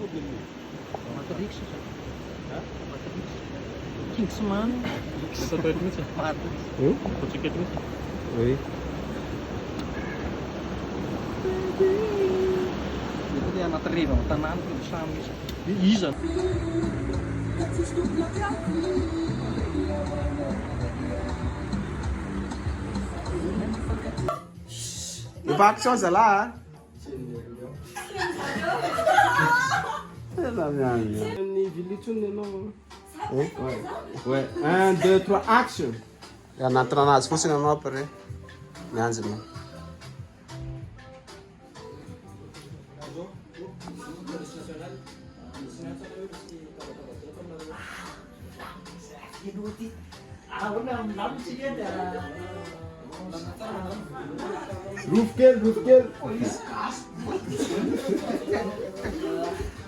Matadiksi siya. Ha? Matadiksi. Kingsman. Sa toilet mo siya. Hmm? Kuchikit mo. Oui. Dito dia naterima, tanaan ko sa amin. Isa. Le pas action c'est là. Hein? Ouais. Ouais. 1, 2, 3, action. Ja, na Tournage, se fosse não opere. Nyanzi mo. Wichquel.